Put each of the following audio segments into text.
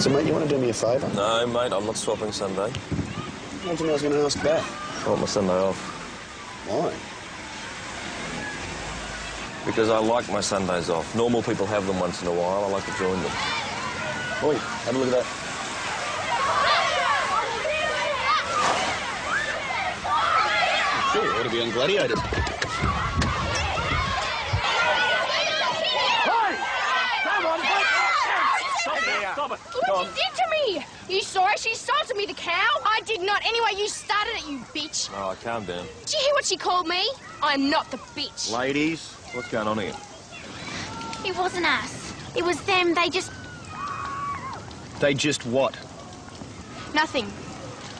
So, mate, you want to do me a favour? No, mate, I'm not swapping Sunday. What do you know I was going to ask back? I want my Sunday off. Why? Because I like my Sundays off. Normal people have them once in a while. I like to join them. Oi, have a look at that. Sure, ought to be on Gladiators. Stop it! Look what you did to me! You saw her? She assaulted me, the cow. I did not. Anyway, you started it, you bitch. All right, calm down. Did you hear what she called me? I'm not the bitch. Ladies, what's going on here? It wasn't us. It was them. They just... They just what? Nothing.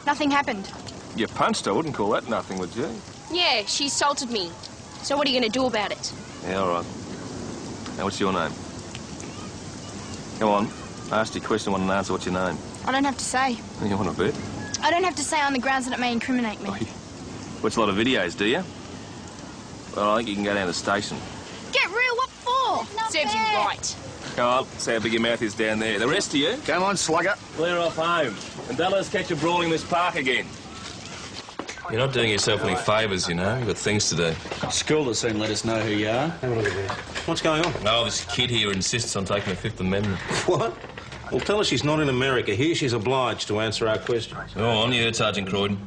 Nothing happened. You punched her. I wouldn't call that nothing, would you? Yeah, she assaulted me. So what are you going to do about it? Yeah, all right. Now, what's your name? Come on. I asked you a question, I want an answer. What's your name? I don't have to say. You want a bit? I don't have to say on the grounds that it may incriminate me. Oh, you watch a lot of videos, do you? Well, I think you can go down to the station. Get real, what for? Serves you right. Come on, see how big your mouth is down there. The rest of you, Come on, slugger. clear off home. And don't let us catch you brawling this park again. You're not doing yourself any favours, you know. You've got things to do. School will soon let us know who you are. Have a look at this. What's going on? No, this kid here insists on taking the Fifth Amendment. What? Well, tell her she's not in America. Here she's obliged to answer our questions. Go on, you heard Sergeant Croydon.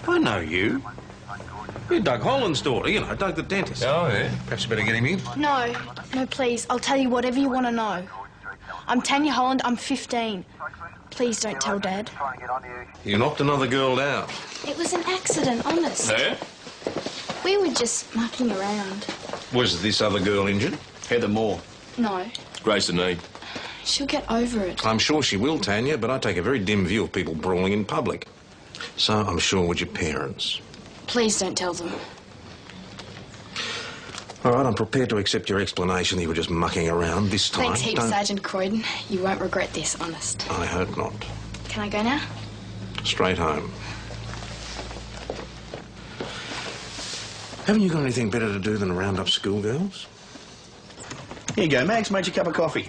I know you. You're Doug Holland's daughter, you know, Doug the dentist. Oh, yeah. Perhaps you better get him in. No, no, please. I'll tell you whatever you want to know. I'm Tanya Holland. I'm 15. Please don't tell Dad. You knocked another girl down. It was an accident, honest. Yeah? We were just mucking around. Was this other girl injured? Heather Moore. No, Grace and me. she'll get over it. I'm sure she will, Tanya, but I take a very dim view of people brawling in public. So I'm sure with your parents. Please don't tell them. All right, I'm prepared to accept your explanation that you were just mucking around this time. Thanks heaps, Don't- Sergeant Croydon. You won't regret this, honest. I hope not. Can I go now? Straight home. Haven't you got anything better to do than round up schoolgirls? Here you go, Max. Made you a cup of coffee.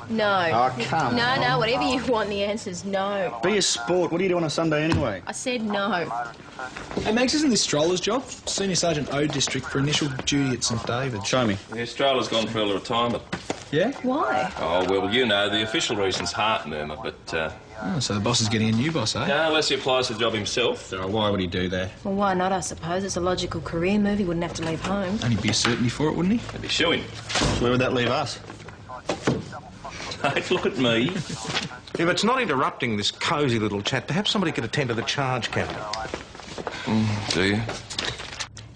No. Oh, come on. No, whatever you want, the answer's no. Be a sport. What do you do on a Sunday anyway? I said no. Hey, Max, isn't this Stroller's job? Senior Sergeant O District for initial duty at St David. Show me. The Australia's gone for early retirement. Yeah? Why? Oh, well, you know, the official reason's heart murmur, but, Oh, so the boss is getting a new boss, eh? no, unless he applies for the job himself. Why would he do that? Well, why not, I suppose? It's a logical career move. He wouldn't have to leave home. Only be a certainty for it, wouldn't he? He'd be shooing. So where would that leave us? Don't look at me. If it's not interrupting this cosy little chat, perhaps somebody could attend to the charge counter. Do you?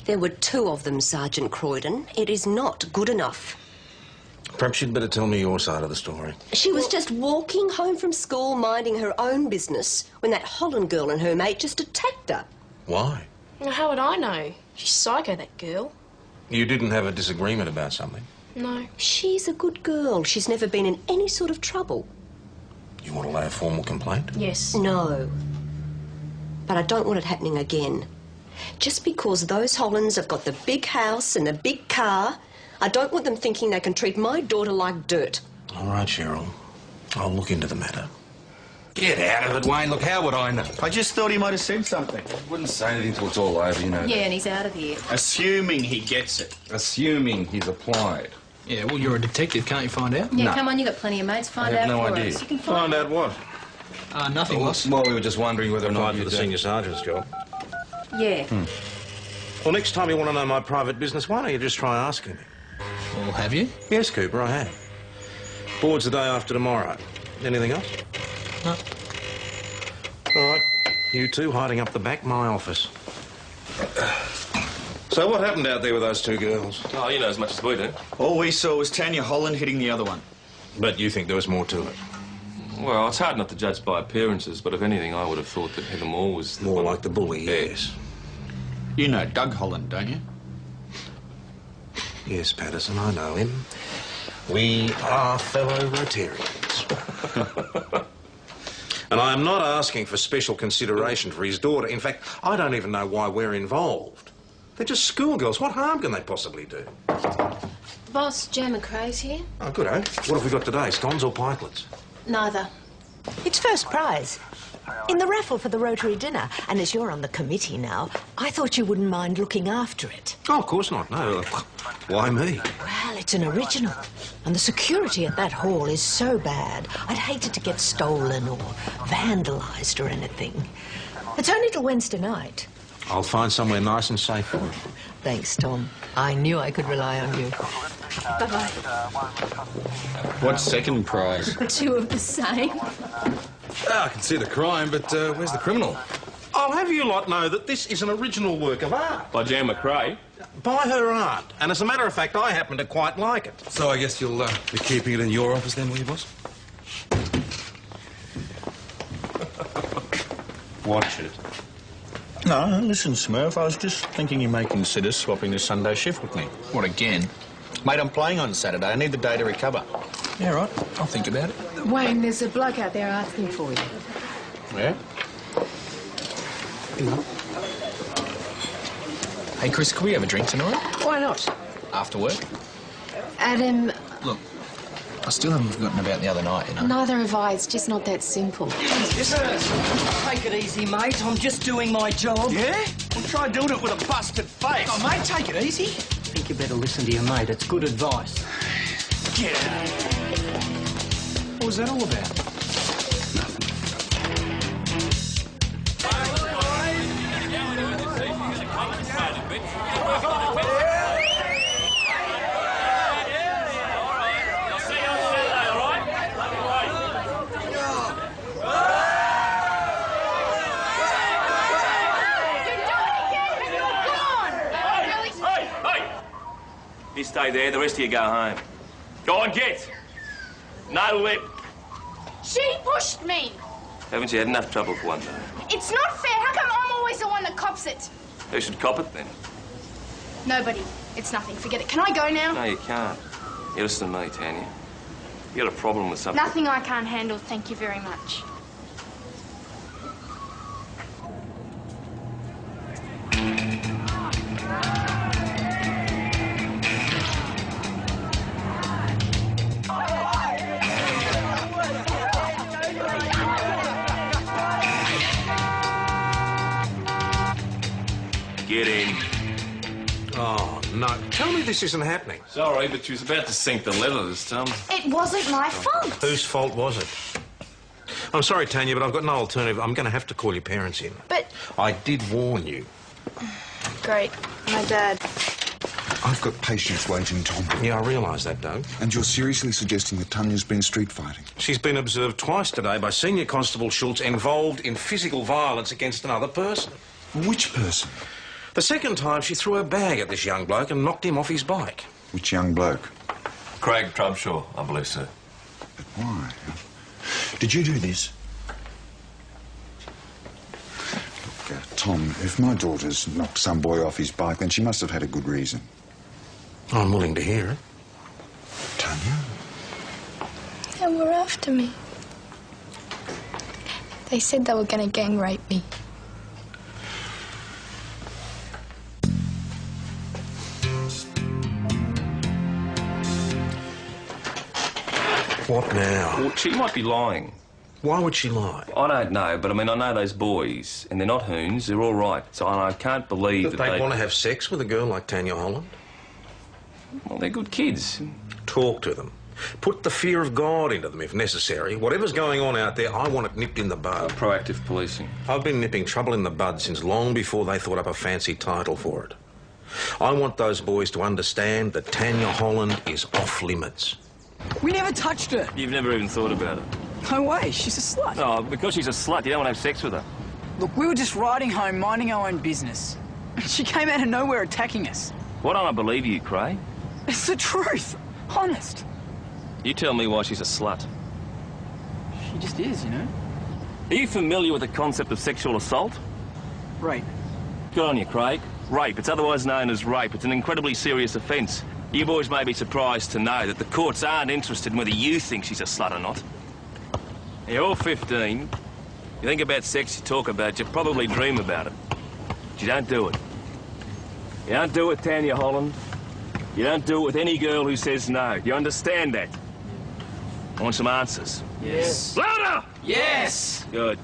There were 2 of them, Sergeant Croydon. It is not good enough. Perhaps you'd better tell me your side of the story. She was just walking home from school, minding her own business, when that Holland girl and her mate just attacked her. Why? Well, how would I know? She's psycho, that girl. You didn't have a disagreement about something. No. She's a good girl. She's never been in any sort of trouble. You want to lay a formal complaint? Yes. No. But I don't want it happening again. Just because those Hollands have got the big house and the big car, I don't want them thinking they can treat my daughter like dirt. All right, Cheryl. I'll look into the matter. Get out of it, Wayne. Look, how would I know? I just thought he might have said something. Wouldn't say anything till it's all over, you know. Yeah, and he's out of here. Assuming he gets it. Assuming he's applied. Yeah, well, you're a detective, can't you find out? Yeah, No. come on, you got plenty of mates. Find I out have no for idea. us. You can Find out what? Nothing, boss. Well, we were just wondering whether or not you for the do. senior sergeant's job. Yeah. Well, next time you want to know my private business, why don't you just try asking me? Well, have you? Yes, Cooper, I have. Board's the day after tomorrow. Anything else? No. All right. You two hiding up the back, my office. So what happened out there with those 2 girls? Oh, you know as much as we do. All we saw was Tanya Holland hitting the other one. But you think there was more to it? Well, it's hard not to judge by appearances, but if anything, I would have thought that Heather Moore was the More one. like the bully, yes. You know Doug Holland, don't you? Yes, Patterson, I know him. We are fellow Rotarians. And I am not asking for special consideration for his daughter. In fact, I don't even know why we're involved. They're just schoolgirls. What harm can they possibly do? Boss, Jan McRae's here. Oh, good, eh? What have we got today, scones or pikelets? Neither. It's first prize. In the raffle for the Rotary dinner. And as you're on the committee now, I thought you wouldn't mind looking after it. Oh, of course not, no. Why me? Well, it's an original. And the security at that hall is so bad, I'd hate it to get stolen or vandalised or anything. It's only till Wednesday night. I'll find somewhere nice and safe for it. Thanks, Tom. I knew I could rely on you. Bye-bye. What's second prize? Two of the same. I can see the crime, but where's the criminal? I'll have you lot know that this is an original work of art. By Jan McRae. By her art. And as a matter of fact, I happen to quite like it. So I guess you'll be keeping it in your office then, will you, boss? Watch it. No, listen, Smurf, I was just thinking you may consider swapping the Sunday shift with me. What, again? Mate, I'm playing on Saturday. I need the day to recover. Yeah, right. I'll think about it. Wayne, there's a bloke out there asking for you. Yeah? Hey, Chris, could we have a drink tonight? Why not? After work? Adam, Look, I still haven't forgotten about the other night, you know. neither have I. It's just not that simple. Take it easy, mate. I'm just doing my job. Yeah? Well, try doing it with a busted face. Oh, mate, take it easy. I think you better listen to your mate. It's good advice. Get out. What was that all about? You stay there, the rest of you go home. Go on, get! No lip. She pushed me. Haven't you had enough trouble for one day? It's not fair. How come I'm always the one that cops it? Who should cop it then? Nobody. It's nothing. Forget it. Can I go now? No, you can't. You listen to me, Tanya. You got a problem with something. Nothing I can't handle. Thank you very much. Get in. Oh, no. Tell me this isn't happening. Sorry, but she was about to sink the leather this time. It wasn't my fault. Whose fault was it? I'm sorry, Tanya, but I've got no alternative. I'm going to have to call your parents in. But... I did warn you. Great. My dad. I've got patients waiting, Tom. Yeah, I realise that, Doug. And you're seriously suggesting that Tanya's been street fighting? She's been observed twice today by Senior Constable Schultz involved in physical violence against another person. Which person? The second time, she threw a bag at this young bloke and knocked him off his bike. Which young bloke? Craig Trubshaw, I believe, sir. But why? Did you do this? Look, Tom, if my daughter's knocked some boy off his bike, then she must have had a good reason. I'm willing to hear it. Tanya? They were after me. They said they were going to gang rape me. What now? Well, she might be lying. Why would she lie? I don't know, but I mean, I know those boys, and they're not hoons, they're all right. So I can't believe That that they want to have sex with a girl like Tanya Holland? Well, they're good kids. Talk to them. Put the fear of God into them if necessary. Whatever's going on out there, I want it nipped in the bud. Proactive policing. I've been nipping trouble in the bud since long before they thought up a fancy title for it. I want those boys to understand that Tanya Holland is off limits. We never touched her. You've never even thought about it. No way. She's a slut. Oh, because she's a slut, you don't want to have sex with her. Look, we were just riding home, minding our own business. She came out of nowhere attacking us. Why don't I believe you, Craig? It's the truth. Honest. You tell me why she's a slut. She just is, you know. Are you familiar with the concept of sexual assault? Right. Good on you, Craig. Rape. It's otherwise known as rape. It's an incredibly serious offence. You boys may be surprised to know that the courts aren't interested in whether you think she's a slut or not. You're all 15. You think about sex, you talk about it, you probably dream about it. But you don't do it. You don't do it, Tanya Holland. You don't do it with any girl who says no. You understand that? I want some answers. Yes. Louder! Yes! Good.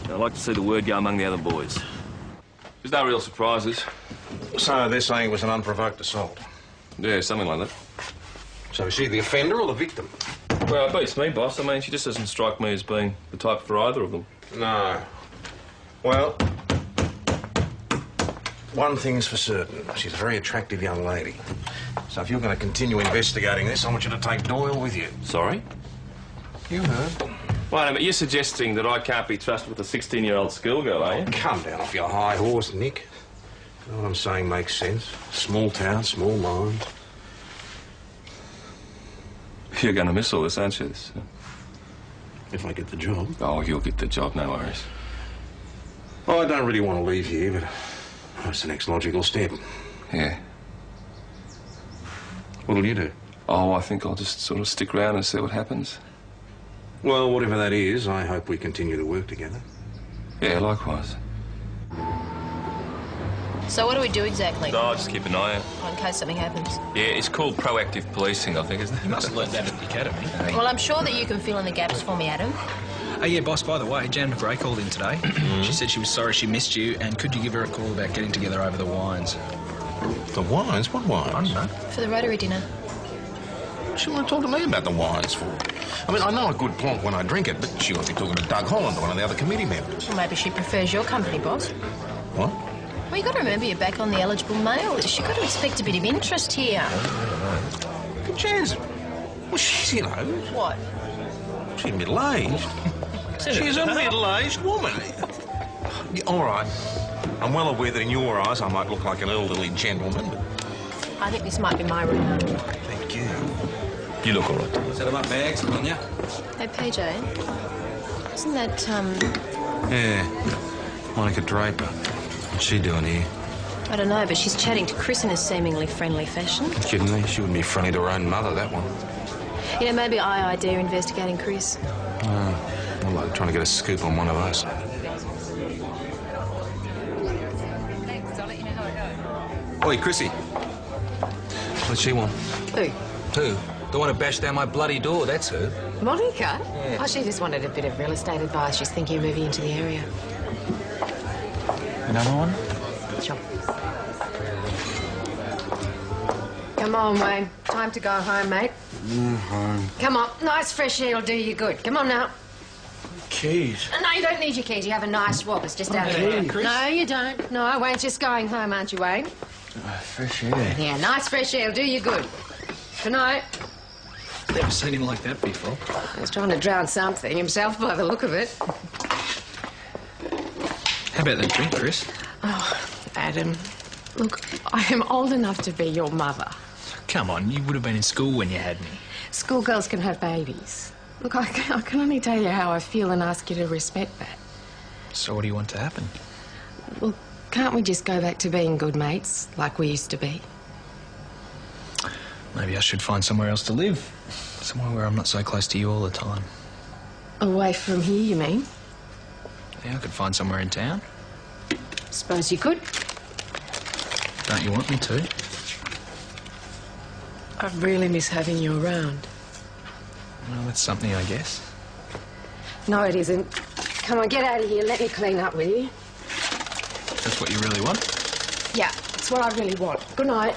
I'd like to see the word go among the other boys. There's no real surprises. So they're saying it was an unprovoked assault? Yeah, something like that. So is she the offender or the victim? Well, it beats me, boss. I mean, she just doesn't strike me as being the type for either of them. No. Well, one thing's for certain. She's a very attractive young lady. So if you're going to continue investigating this, I want you to take Doyle with you. Sorry? You heard. Wait a minute, you're suggesting that I can't be trusted with a 16-year-old schoolgirl, are you? Come down off your high horse, Nick. You know what I'm saying makes sense. Small town, small mind. You're going to miss all this, aren't you? If I get the job. Oh, you'll get the job, no worries. Oh, I don't really want to leave here, but that's the next logical step. Yeah. What'll you do? Oh, I think I'll just sort of stick around and see what happens. Well, whatever that is, I hope we continue to work together. Yeah, likewise. So what do we do exactly? No, I'll just keep an eye out. In case something happens. Yeah, it's called proactive policing, I think, isn't it? You must have learnt that at the academy. Well, I'm sure that you can fill in the gaps for me, Adam. Oh, yeah, boss, by the way, Jan McRae called in today. She said she was sorry she missed you, and could you give her a call about getting together over the wines? The wines? What wines? I don't know. For the Rotary dinner. What she want to talk to me about the wines for? I mean, I know a good plonk when I drink it, but she won't be talking to Doug Holland or one of the other committee members. Well, maybe she prefers your company, boss. What? Well, you got to remember you're back on the eligible male list. You've got to expect a bit of interest here. But Jan's... Well, she's, you know... What? She's middle-aged. She's a middle-aged woman. All right. I'm well aware that in your eyes I might look like an elderly gentleman, but... I think this might be my room. Thank you. You look all right. Set them up bags, on ya? Hey, PJ. Isn't that, Yeah. Monica Draper. What's she doing here? I don't know, but she's chatting to Chris in a seemingly friendly fashion. Kidding me? She wouldn't be friendly to her own mother, that one. You know, maybe I idea investigating Chris. I'm like trying to get a scoop on one of us. Oi, Chrissy. What's she want? Who? Who? The one who bashed down my bloody door, that's her. Monica? Yeah. Oh, she just wanted a bit of real estate advice. She's thinking of moving into the area. Another one? Sure. Come on, Wayne. Time to go home, mate. Home. Come on. Nice fresh air will do you good. Come on now. Keys. No, you don't need your keys. You have a nice walk. It's just out of Okay, there. Chris. No, you don't. No, Wayne's just going home, aren't you, Wayne? Fresh air. Yeah, nice fresh air will do you good. Good night. Never seen him like that before. He's trying to drown something himself by the look of it. How about that drink, Chris? Oh, Adam. Look, I am old enough to be your mother. Come on, you would have been in school when you had me. Schoolgirls can have babies. Look, I can only tell you how I feel and ask you to respect that. So what do you want to happen? Well, can't we just go back to being good mates like we used to be? Maybe I should find somewhere else to live. Somewhere where I'm not so close to you all the time. Away from here, you mean? Yeah, I could find somewhere in town. Suppose you could. Don't you want me to? I really miss having you around. Well, that's something, I guess. No, it isn't. Come on, get out of here. Let me clean up with you. That's what you really want? Yeah, it's what I really want. Good night.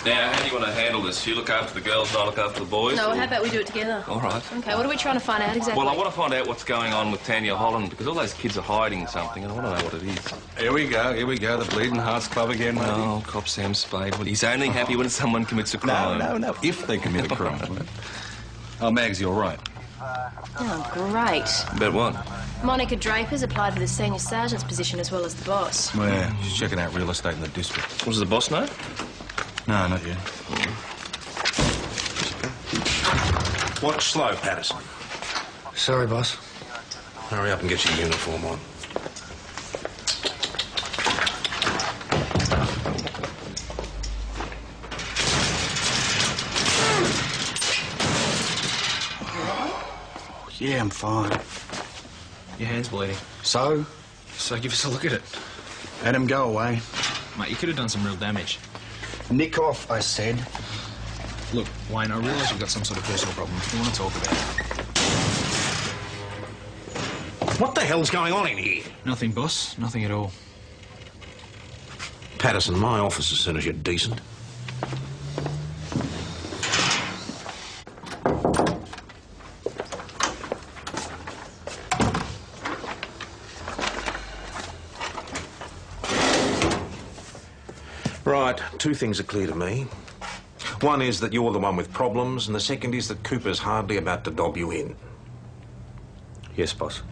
Now, how do you want to handle this? You look after the girls and I look after the boys? No, or... how about we do it together? All right. Okay, what are we trying to find out exactly? Well, I want to find out what's going on with Tanya Holland, because all those kids are hiding something, and I want to know what it is. Here we go, the Bleeding Hearts Club again, mate. Oh, Cop Sam Spade. Well, he's only happy when someone commits a crime. No, if they commit a crime. Oh, Mags, you're right. Oh, great. About what? Monica Draper's applied for the senior sergeant's position as well as the boss. Well, yeah, she's checking out real estate in the district. What does the boss know? No, not yet. Watch slow, Patterson. Sorry, boss. Hurry up and get your uniform on. Yeah, I'm fine. Your hand's bleeding. So? So give us a look at it. Let him go away. Mate, you could have done some real damage. Nick off, I said. Look, Wayne, I realise you've got some sort of personal problem. If you want to talk about it. What the hell's going on in here? Nothing, boss. Nothing at all. Patterson, my office as soon as you're decent. Right, two things are clear to me. One is that you're the one with problems, and the second is that Cooper's hardly about to dob you in. Yes, boss.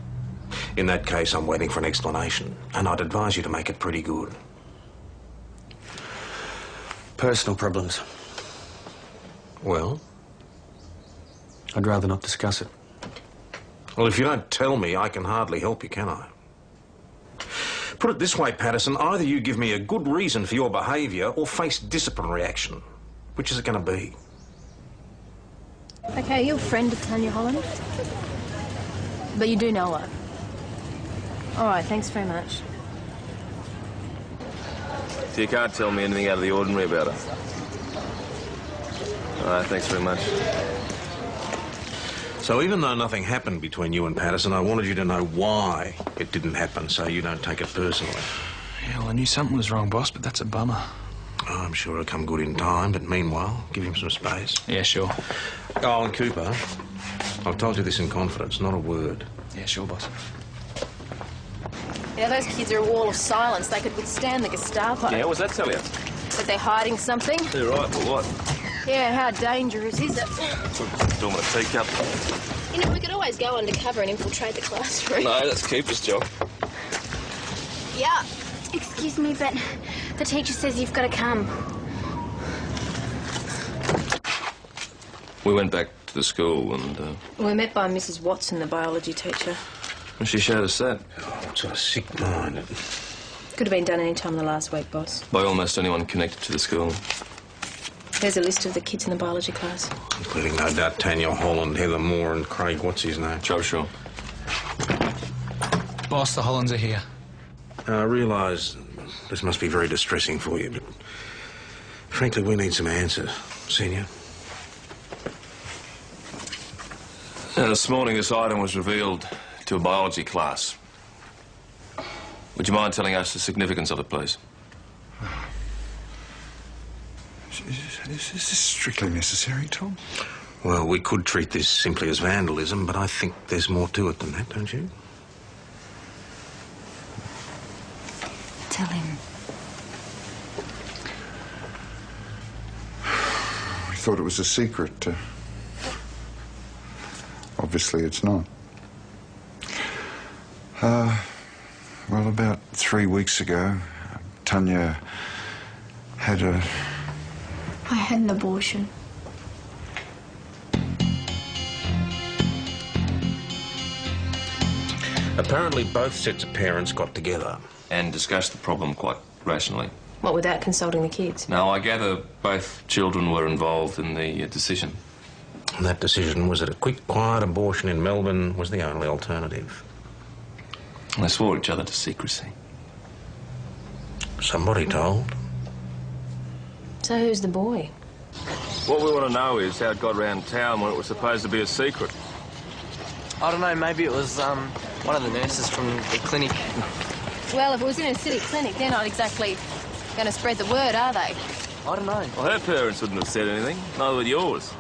In that case, I'm waiting for an explanation, and I'd advise you to make it pretty good. Personal problems. Well? I'd rather not discuss it. Well, if you don't tell me, I can hardly help you, can I? Put it this way, Patterson, either you give me a good reason for your behaviour or face disciplinary action. Which is it going to be? Okay, you're a friend of Tanya Holland. But you do know her. All right, thanks very much. So you can't tell me anything out of the ordinary about her? All right, thanks very much. So even though nothing happened between you and Patterson, I wanted you to know why it didn't happen so you don't take it personally. Yeah, well, I knew something was wrong, boss, but that's a bummer. Oh, I'm sure it'll come good in time, but meanwhile, give him some space. Yeah, sure. Oh, and Cooper, I've told you this in confidence, not a word. Yeah, sure, boss. Yeah, those kids are a wall of silence. They could withstand the Gestapo. Yeah, what's that tell you? But they're hiding something. They're right, but what? Yeah, how dangerous is it? Don't want a teacup. You know, we could always go undercover and infiltrate the classroom. No, that's Cooper's job. Yeah. Excuse me, but the teacher says you've got to come. We went back to the school and... We were met by Mrs. Watson, the biology teacher. she showed us that. Oh, what sort of sick mind. Could have been done any time in the last week, boss. By almost anyone connected to the school. There's a list of the kids in the biology class. Including, no doubt, Tanya Holland, Heather Moore and Craig, what's his name? Joe Shaw. Boss, the Hollands are here. I realise this must be very distressing for you, but frankly, we need some answers, Senior. This morning, this item was revealed to a biology class. Would you mind telling us the significance of it, please? Is this strictly necessary, Tom? Well, we could treat this simply as vandalism, but I think there's more to it than that, don't you? Tell him. We thought it was a secret. Obviously, it's not. Well, about 3 weeks ago, Tanya had a... I had an abortion. Apparently, both sets of parents got together. And discussed the problem quite rationally. What, without consulting the kids? Now, I gather both children were involved in the decision. And that decision was that a quick, quiet abortion in Melbourne was the only alternative. And they swore each other to secrecy. Somebody told. So who's the boy? What we want to know is how it got round town when it was supposed to be a secret. I don't know, maybe it was one of the nurses from the clinic. Well, if it was in a city clinic, they're not exactly going to spread the word, are they? I don't know. Well, her parents wouldn't have said anything, neither would yours.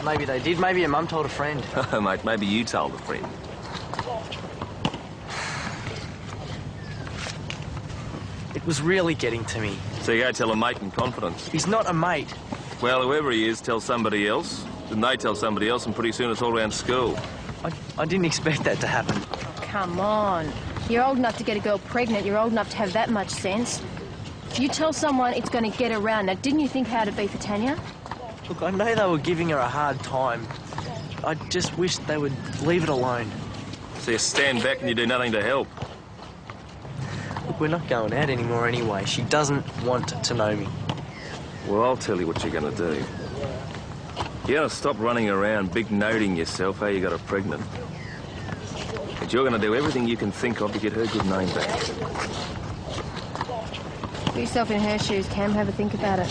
Maybe they did. Maybe your mum told a friend. Mate, maybe you told a friend. It was really getting to me. So you go tell a mate in confidence. He's not a mate. Well, whoever he is, tell somebody else. Then they tell somebody else, and pretty soon it's all around school. I didn't expect that to happen. Come on. You're old enough to get a girl pregnant. You're old enough to have that much sense. You tell someone, it's going to get around. Now, didn't you think how it'd be for Tanya? Look, I know they were giving her a hard time. I just wish they would leave it alone. So you stand back and you do nothing to help. Look, we're not going out anymore anyway. She doesn't want to know me. Well, I'll tell you what you're going to do. You're going to stop running around big-noting yourself how you got her pregnant. But you're going to do everything you can think of to get her good name back. Put yourself in her shoes, Cam. Have a think about it.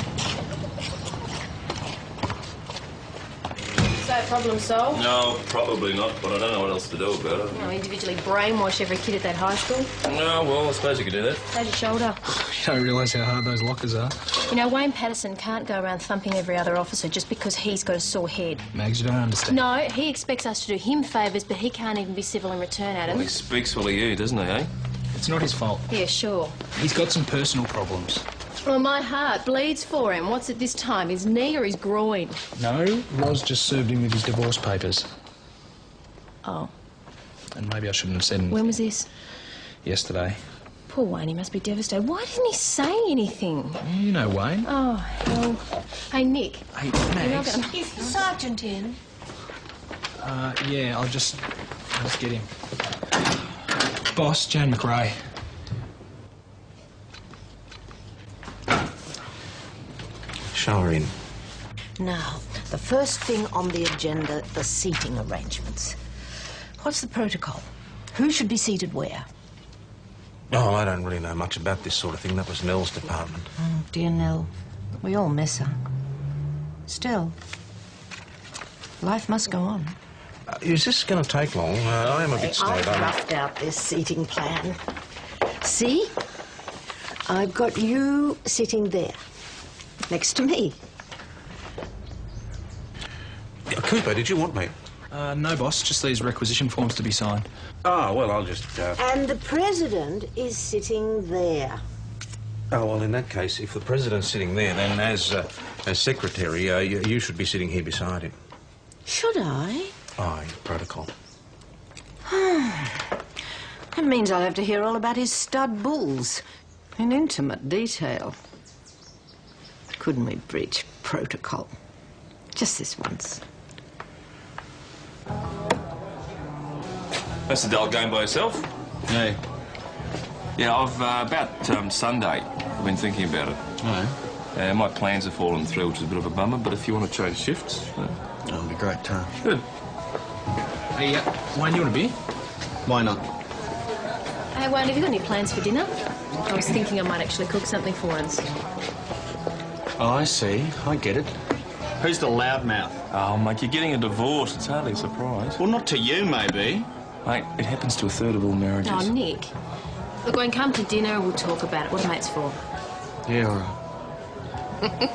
So, problem solved? No, probably not, but I don't know what else to do about it. You know, individually brainwash every kid at that high school. No, well, I suppose you could do that. How's your shoulder? You don't realise how hard those lockers are. You know, Wayne Patterson can't go around thumping every other officer just because he's got a sore head. Mags, you don't understand. No, he expects us to do him favours, but he can't even be civil in return, Adam. Well, he speaks well of you, doesn't he, eh? It's not his fault. Yeah, sure. He's got some personal problems. Well, my heart bleeds for him. What's it this time, his knee or his groin? No, Roz just served him with his divorce papers. Oh. And maybe I shouldn't have said anything. When was this? Yesterday. Poor Wayne, he must be devastated. Why didn't he say anything? You know Wayne. Oh, hell. Hey, Nick. Hey, Max. Is the sergeant in? Yeah, I'll just get him. Boss, Jan McRae. Show her in. Now, the first thing on the agenda, the seating arrangements. What's the protocol? Who should be seated where? Oh, I don't really know much about this sort of thing. That was Nell's department. Oh, dear Nell. We all miss her. Still, life must go on. Is this going to take long? I am a bit snowed I've under. roughed out this seating plan. See? I've got you sitting there, next to me. Cooper, did you want me? No, boss. Just these requisition forms to be signed. Oh, well, I'll just... And the president is sitting there. Oh, well, in that case, if the president's sitting there, then as secretary, you should be sitting here beside him. Should I? Oh, protocol. That means I'll have to hear all about his stud bulls in intimate detail. Couldn't we breach protocol? Just this once. That's a dull game by yourself. Hey. Yeah, I've, about Sunday, I've been thinking about it. Oh. My plans have fallen through, which is a bit of a bummer, but if you want to change shifts... That'll be great, Tom. Good. Hey, Wayne, you want a beer? Why not? Hey, Wayne, have you got any plans for dinner? I was thinking I might actually cook something for us. Oh, I see. I get it. Who's the loudmouth? Oh, mate, you're getting a divorce. It's hardly a surprise. Well, not to you, maybe. Mate, it happens to a third of all marriages. Oh, Nick. Look, Wayne, come to dinner and we'll talk about it. What are mates for? Yeah, all right.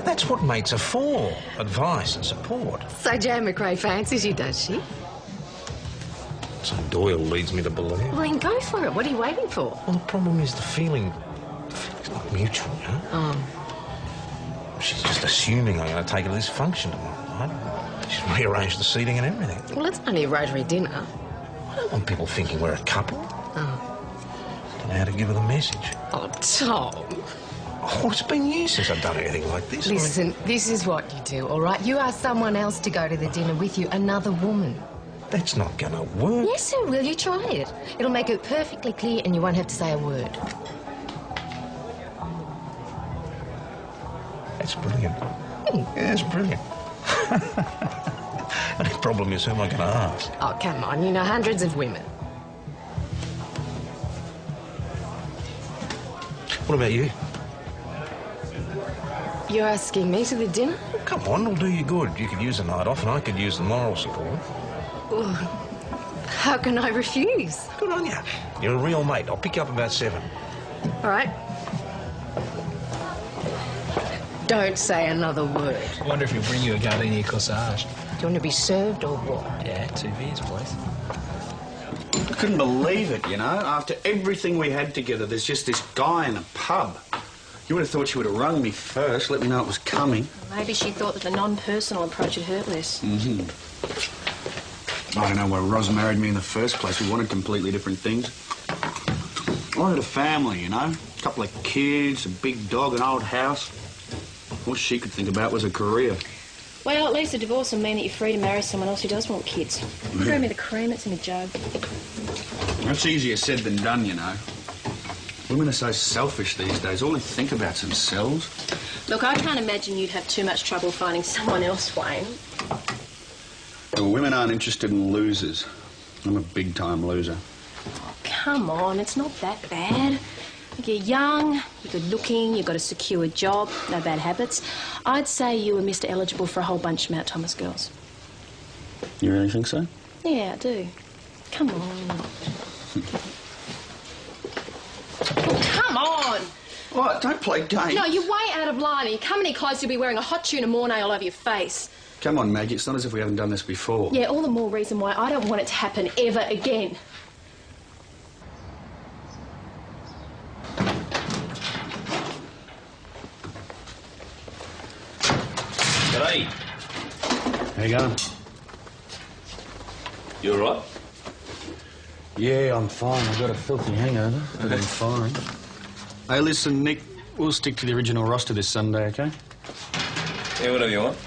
That's what mates are for. Advice and support. So Jan McRae fancies you, does she? So Doyle leads me to believe. Well, then go for it. What are you waiting for? Well, the problem is the feeling's not mutual, you know? Oh. She's just assuming I'm going to take her to this function tomorrow night. She's rearranged the seating and everything. Well, it's only a Rotary dinner. I don't want people thinking we're a couple. Oh. Don't know how to give her the message. Oh, Tom. Oh, it's been years since I've done anything like this. Listen, this is what you do, all right? You ask someone else to go to the dinner with you, another woman. That's not going to work. Yes, it will. You try it. It'll make it perfectly clear and you won't have to say a word. That's brilliant. Yeah, it's brilliant. And the problem is, who am I going to ask? Oh, come on. You know hundreds of women. What about you? You're asking me to the dinner? Come on, it'll do you good. You could use a night off and I could use the moral support. Well, how can I refuse? Good on you. You're a real mate. I'll pick you up about 7. All right. Don't say another word. I wonder if he'll bring you a gardenia corsage. Do you want to be served or what? Yeah, 2 beers, please. I couldn't believe it, you know. After everything we had together, there's just this guy in a pub. You would have thought she would have rung me first, let me know it was coming. Maybe she thought that the non-personal approach would hurt less. Mm-hmm. I don't know why Ros married me in the first place. We wanted completely different things. I wanted a family, you know. A couple of kids, a big dog, an old house. All she could think about was a career. Well, at least a divorce will mean that you're free to marry someone else who does want kids. Bring me the cream, it's in a jug. That's easier said than done, you know. Women are so selfish these days. All they think about's themselves. Look, I can't imagine you'd have too much trouble finding someone else, Wayne. Well, women aren't interested in losers. I'm a big-time loser. Oh, come on, it's not that bad. Look, you're young, you're good-looking, you've got a secure job, no bad habits. I'd say you were Mr. Eligible for a whole bunch of Mount Thomas girls. You really think so? Yeah, I do. Come on. Oh, come on! What? Don't play games. No, you're way out of line. You come any closer, you'll be wearing a hot tuna mornay all over your face. Come on, Maggie. It's not as if we haven't done this before. Yeah, all the more reason why I don't want it to happen ever again. G'day. How you going? You all right? Yeah, I'm fine. I've got a filthy hangover, but I'm fine. Hey, listen, Nick, we'll stick to the original roster this Sunday, OK? Yeah, whatever you want.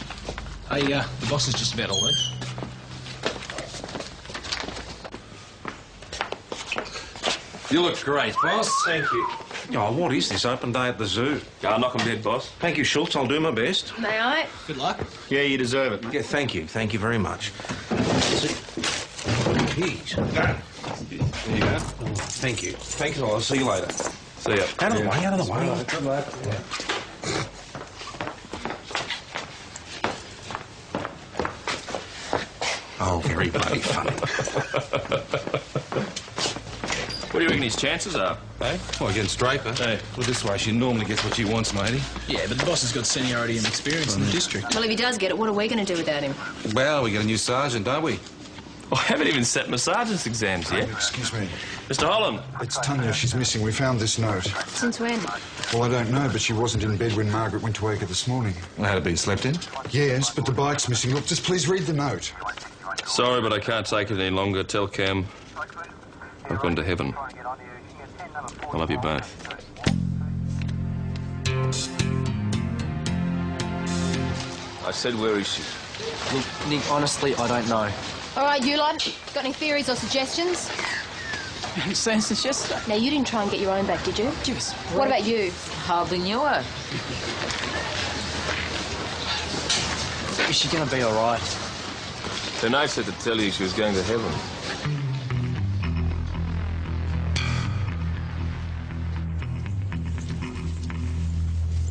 Hey, the boss is just about all in. You look great, boss. Thank you. Oh, what is this? Open day at the zoo? Go on, knock 'em dead, boss. Thank you, Schultz. I'll do my best. May I? Good luck. Yeah, you deserve it. Yeah, thank you. Thank you very much. Keys. There you go. Thank you. Thank you. I'll see you later. See ya. Out of the way, out of the way. Good luck. Yeah. Oh, very bloody funny. What do you reckon his chances are, eh? Well, against Draper. Hey. Well, this way she normally gets what she wants, matey. Yeah, but the boss has got seniority and experience in the district. Well, if he does get it, what are we going to do without him? Well, we got a new sergeant, don't we? I haven't even set my sergeant's exams yet. Excuse me. Mr. Holland. It's Tanya. She's missing. We found this note. Since when? Well, I don't know, but she wasn't in bed when Margaret went to wake her this morning. Had it been slept in? Yes, but the bike's missing. Look, just please read the note. Sorry, but I can't take it any longer. Tell Cam I've gone to heaven. I love you both. I said, where is she? Look, Nick, honestly, I don't know. All right, you lot, got any theories or suggestions? Since it's yesterday. Now, you didn't try and get your own back, did you? Just what about you? Hardly knew her. Is she going to be all right? Then I said to tell you she was going to heaven.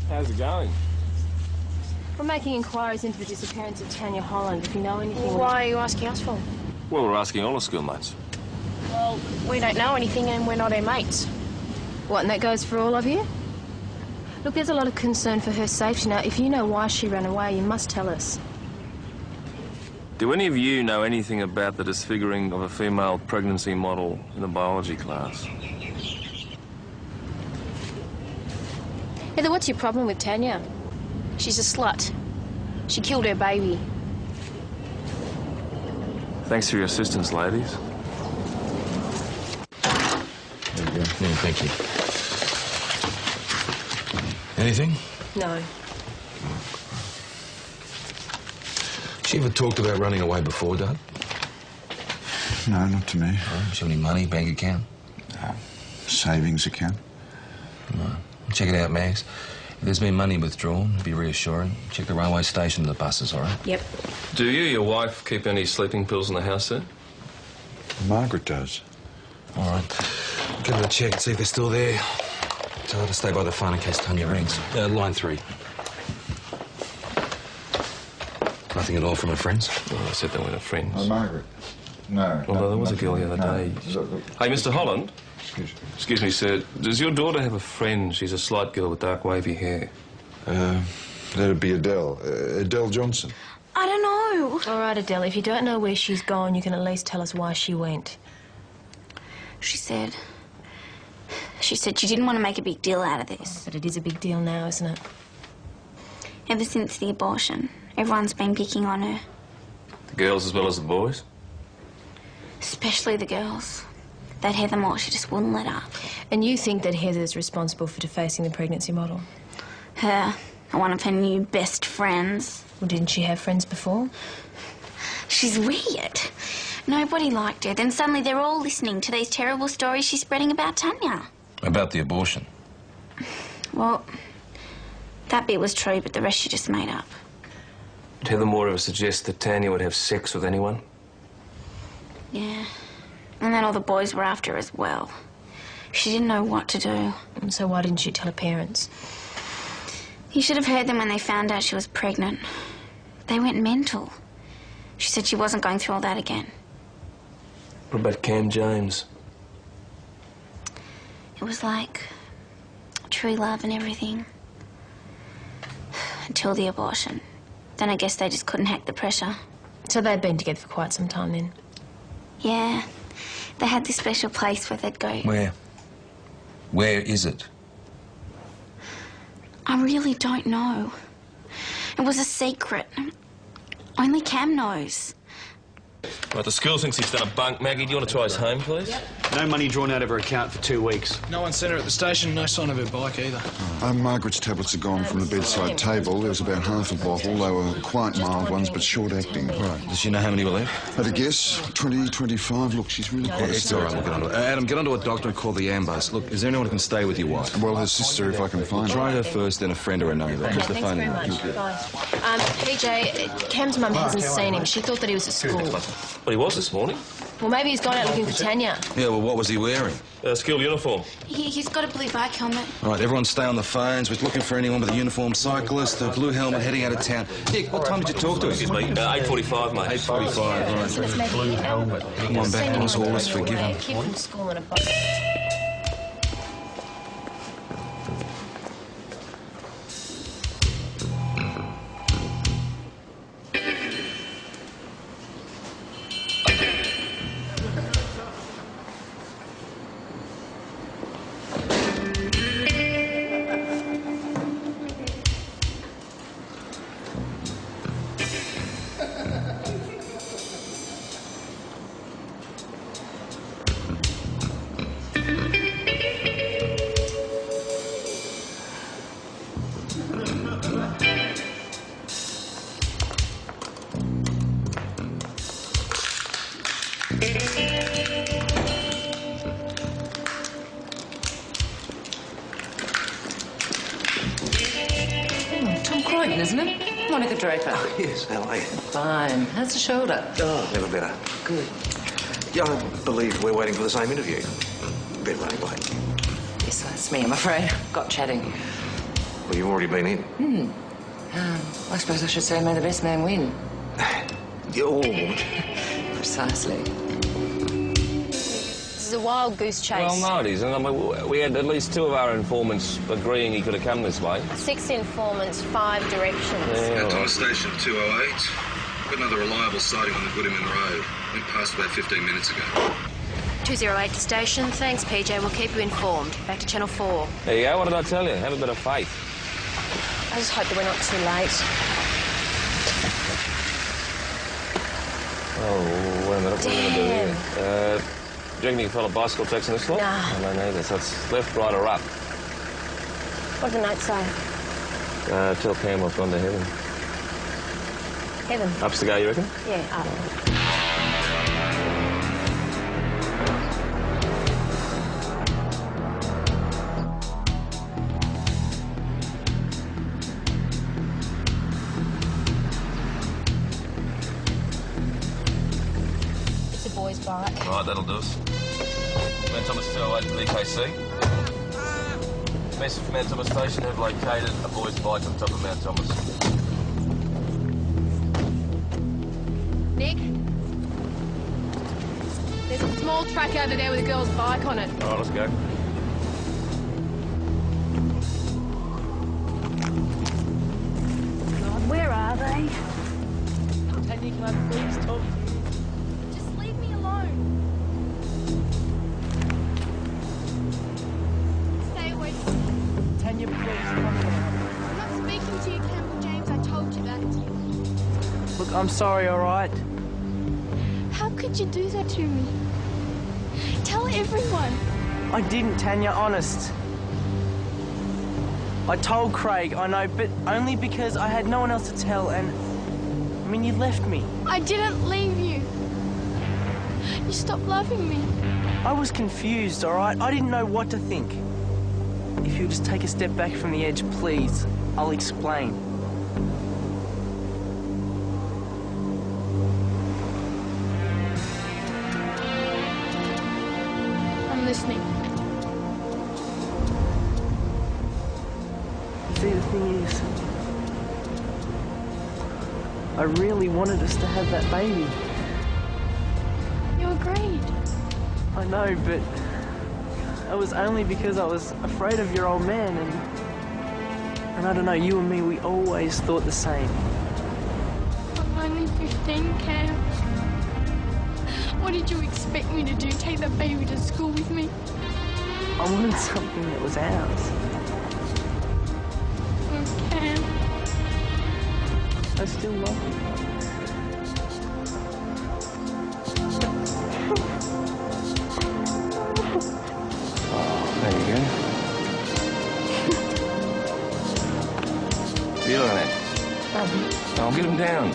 How's it going? We're making inquiries into the disappearance of Tanya Holland. If you know anything... Well, why are you asking us for? Well, we're asking all the schoolmates. Well, we don't know anything and we're not her mates. What, and that goes for all of you? Look, there's a lot of concern for her safety. Now, if you know why she ran away, you must tell us. Do any of you know anything about the disfiguring of a female pregnancy model in a biology class? Heather, what's your problem with Tanya? She's a slut. She killed her baby. Thanks for your assistance, ladies. There you go. Yeah, thank you. Anything? No. She ever talked about running away before, Doug? No, not to me. Oh, she have any money, bank account? Savings account? No. Check it out, Max. If there's been money withdrawn, be reassuring. Check the railway station and the buses, all right? Yep. Do you, your wife, keep any sleeping pills in the house, sir? Margaret does. All right. Give her a check and see if they're still there. Tell her to stay by the phone in case Tanya rings. Line 3. Nothing at all from her friends? Well, I said they weren't friends. Oh, Margaret? No. Although there was a girl the other day. Hey, Mr. Holland. Excuse me, sir. Does your daughter have a friend? She's a slight girl with dark wavy hair. That'd be Adele. Adele Johnson. I don't know. All right, Adele, if you don't know where she's gone, you can at least tell us why she went. She said she didn't want to make a big deal out of this. But it is a big deal now, isn't it? Ever since the abortion, everyone's been picking on her. The girls as well as the boys? Especially the girls. That Heather Moore, she just wouldn't let up. And you think that Heather's responsible for defacing the pregnancy model? Her and one of her new best friends. Well, didn't she have friends before? She's weird. Nobody liked her. Then suddenly they're all listening to these terrible stories she's spreading about Tanya. About the abortion? Well, that bit was true, but the rest she just made up. Did Heather Moore ever suggest that Tanya would have sex with anyone? Yeah. And then all the boys were after her as well. She didn't know what to do. And so why didn't you tell her parents? You should have heard them when they found out she was pregnant. They went mental. She said she wasn't going through all that again. What about Cam James? It was like true love and everything. Until the abortion. Then I guess they just couldn't hack the pressure. So they'd been together for quite some time then? Yeah. They had this special place where they'd go. Where? Where is it? I really don't know. It was a secret. Only Cam knows. Right, the school thinks he's done a bunk. Maggie, do you want to try his home, please? Yep. No money drawn out of her account for 2 weeks. No one sent her at the station, no sign of her bike either. Margaret's tablets are gone from the bedside table. There was about half a bottle. They were quite mild ones, but short-acting. Right. Does she know how many were left? At a guess, 20, 25. Look, she's really quite It's all right, we'll get onto it. Adam, get onto a doctor and call the ambulance. Look, is there anyone who can stay with your wife? Well, her sister, if I can find her. Try her first, then a friend or a neighbour. Okay, thanks very much. Bye. PJ, Cam's mum hasn't seen him. She thought that he was at school. Well, he was this morning. Well, maybe he's gone out looking for Tanya. Yeah, well, what was he wearing? School uniform. He's got a blue bike helmet. All right, everyone stay on the phones. We're looking for anyone with a uniform cyclist, a blue helmet heading out of town. Nick, what time did you talk to him? Excuse me, 8:45, mate. 8:45, right. So let's make blue helmet. Come on back, boss. All is forgiven. Kid from school and a bike. Tom Croydon, isn't it? Monica Draper. Oh, yes, how are you? Fine. How's the shoulder? Oh, never better. Good. Yeah, I believe we're waiting for the same interview. Been running late. Yes, that's me, I'm afraid. Got chatting. Well, you've already been in. I suppose I should say may the best man win. You're all woman. Precisely. This is a wild goose chase. Well, no, it isn't. I mean, we had at least 2 of our informants agreeing he could have come this way. 6 informants, 5 directions. Yeah, Time station 208. Got another reliable sighting on the Goodman Road. Went past about 15 minutes ago. 208 to station. Thanks, PJ. We'll keep you informed. Back to Channel 4. There you go. What did I tell you? Have a bit of faith. I just hope that we're not too late. Oh, wait a minute. What are we going to do here? Do you reckon you can follow bicycle tracks in this lot? Nah. I don't either. So it's left, right or up. What did the note say? Tell Cam I've gone to heaven. Heaven? Ups to go, you reckon? Yeah, up. It's a boy's bike. Right, that'll do us. Man Thomas 208 to the EKC. Message from Mount Thomas Station have located a boy's bike on top of Mount Thomas. Nick? There's a small track over there with a girl's bike on it. All right, let's go. God, where are they? Tanya, can I please talk to you? Just leave me alone. Stay away from me. Tanya, please, come here. I'm not speaking to you, Campbell James. I told you that. Look, I'm sorry, all right? How could you do that to me? Tell everyone. I didn't, Tanya, honest. I told Craig, I know, but only because I had no one else to tell, and... I mean, you left me. I didn't leave you. You stopped loving me. I was confused, all right? I didn't know what to think. If you'll just take a step back from the edge, please, I'll explain. See, the thing is, I really wanted us to have that baby. You agreed. I know, but it was only because I was afraid of your old man, and I don't know, you and me, we always thought the same. I'm only 15, Cam. What did you expect me to do? Take that baby to school with me? I wanted something that was ours. Oh, Cam. I still love you. There you go. Feeling it? I'll get him down.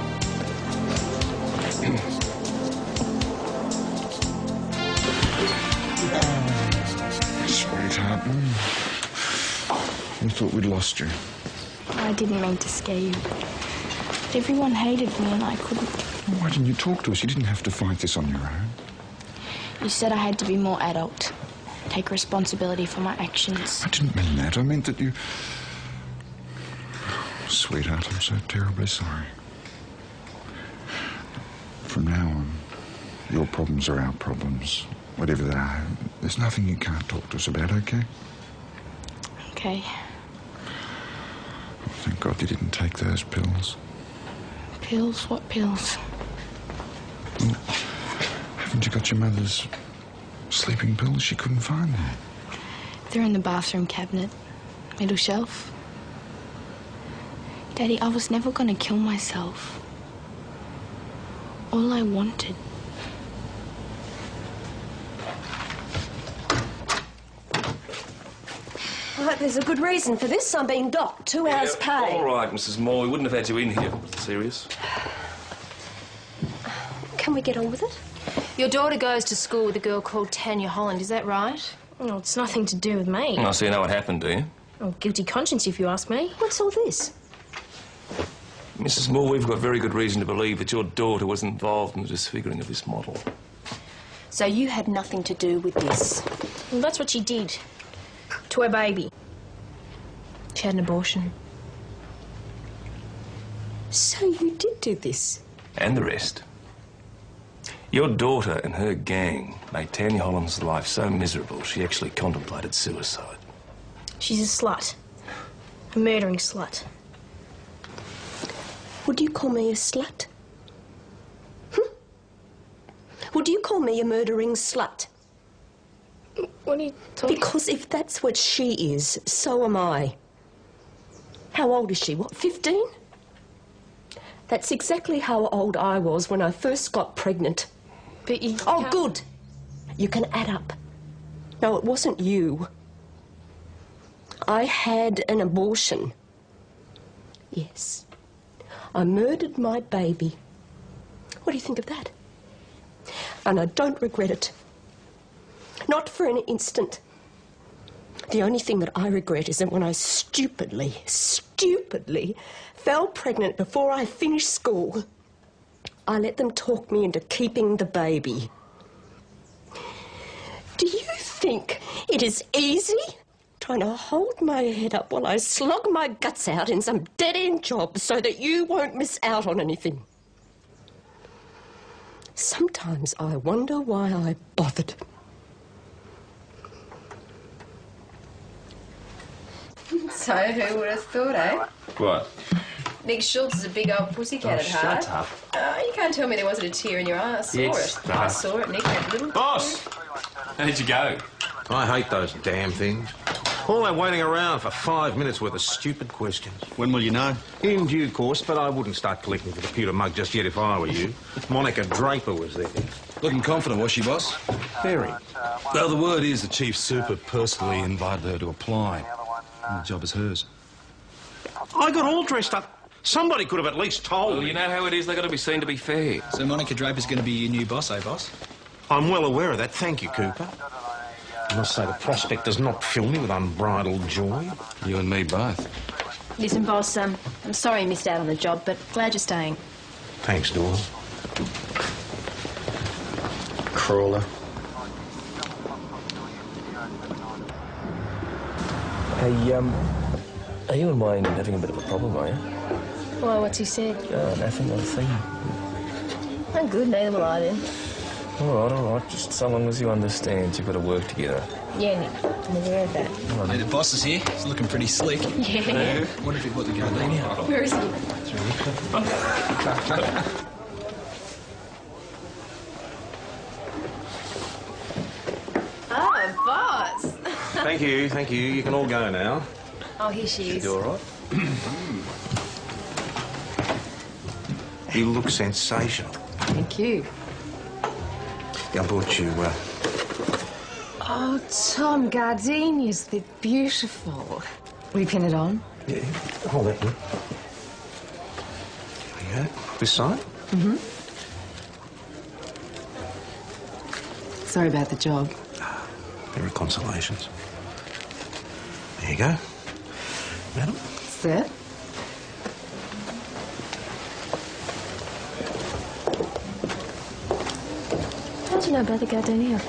Sweetheart, we thought we'd lost you. I didn't mean to scare you. But everyone hated me and I couldn't. Why didn't you talk to us? You didn't have to fight this on your own. You said I had to be more adult. Take responsibility for my actions. I didn't mean that. I meant that you... Sweetheart, I'm so terribly sorry. From now on, your problems are our problems. Whatever they are, there's nothing you can't talk to us about, okay? Okay. Oh, thank God you didn't take those pills. Pills? What pills? Well, haven't you got your mother's sleeping pills? She couldn't find them. They're in the bathroom cabinet. Middle shelf. Daddy, I was never going to kill myself. All I wanted. Right, there's a good reason for this. I'm being docked 2 hours pay. All right, Mrs. Moore. We wouldn't have had you in here if it was serious. Can we get on with it? Your daughter goes to school with a girl called Tanya Holland, is that right? Well, it's nothing to do with me. Oh, so you know what happened, do you? Oh, guilty conscience, if you ask me. What's all this? Mrs. Moore, we've got very good reason to believe that your daughter was involved in the disfiguring of this model. So you had nothing to do with this? Well, that's what she did. To her baby. She had an abortion. So you did do this? And the rest. Your daughter and her gang made Tanya Holland's life so miserable she actually contemplated suicide. She's a slut. A murdering slut. Would you call me a slut? Would you call me a murdering slut? What are you talking... Because if that's what she is, so am I. How old is she? What, 15? That's exactly how old I was when I first got pregnant. But you... Oh, good. You can add up. No, it wasn't you. I had an abortion. Yes. I murdered my baby. What do you think of that? And I don't regret it. Not for an instant. The only thing that I regret is that when I stupidly fell pregnant before I finished school, I let them talk me into keeping the baby. Do you think it is easy trying to hold my head up while I slog my guts out in some dead-end job so that you won't miss out on anything? Sometimes I wonder why I bothered. So, who would have thought, eh? What? Nick Schultz is a big old pussycat at heart. Shut up. Oh, you can't tell me there wasn't a tear in your eye. I saw Yes, it. I saw it. Nick had a little... Boss! How'd you go? I hate those damn things. All that waiting around for 5 minutes worth of stupid questions. When will you know? In due course, but I wouldn't start collecting for the pewter mug just yet if I were you. Monica Draper was there. Looking confident, was she, boss? Very. Well, the word is the Chief Super personally invited her to apply. And the job is hers. I got all dressed up. Somebody could have at least told Well, me. you know how it is. They've got to be seen to be fair. So Monica Draper's going to be your new boss, eh, boss? I'm well aware of that. Thank you, Cooper. I must say the prospect does not fill me with unbridled joy. You and me both. Listen, boss, I'm sorry you missed out on the job, but glad you're staying. Thanks, Doyle. Crawler. Hey, Are you and Wayne having a bit of a problem, are you? Why, what's he said? Nothing, not a thing. Oh, good, neither will I then. All right. Just so long as you understand you've got to work together. Yeah, Nick. Never heard that. Hey, the boss is here. He's looking pretty slick. Yeah. Wonder if he put the gardenia. Where is he? Oh, boss. Thank you. You can all go now. Oh, here she is. You all right? You look sensational. Thank you. I bought you, Oh, Tom, gardenias, they're beautiful. Will you pin it on? Yeah, hold that one. There we go. This side? Mm-hmm. Sorry about the job. There are consolations. There you go. Madam? Sir? How'd you know about the gardenia?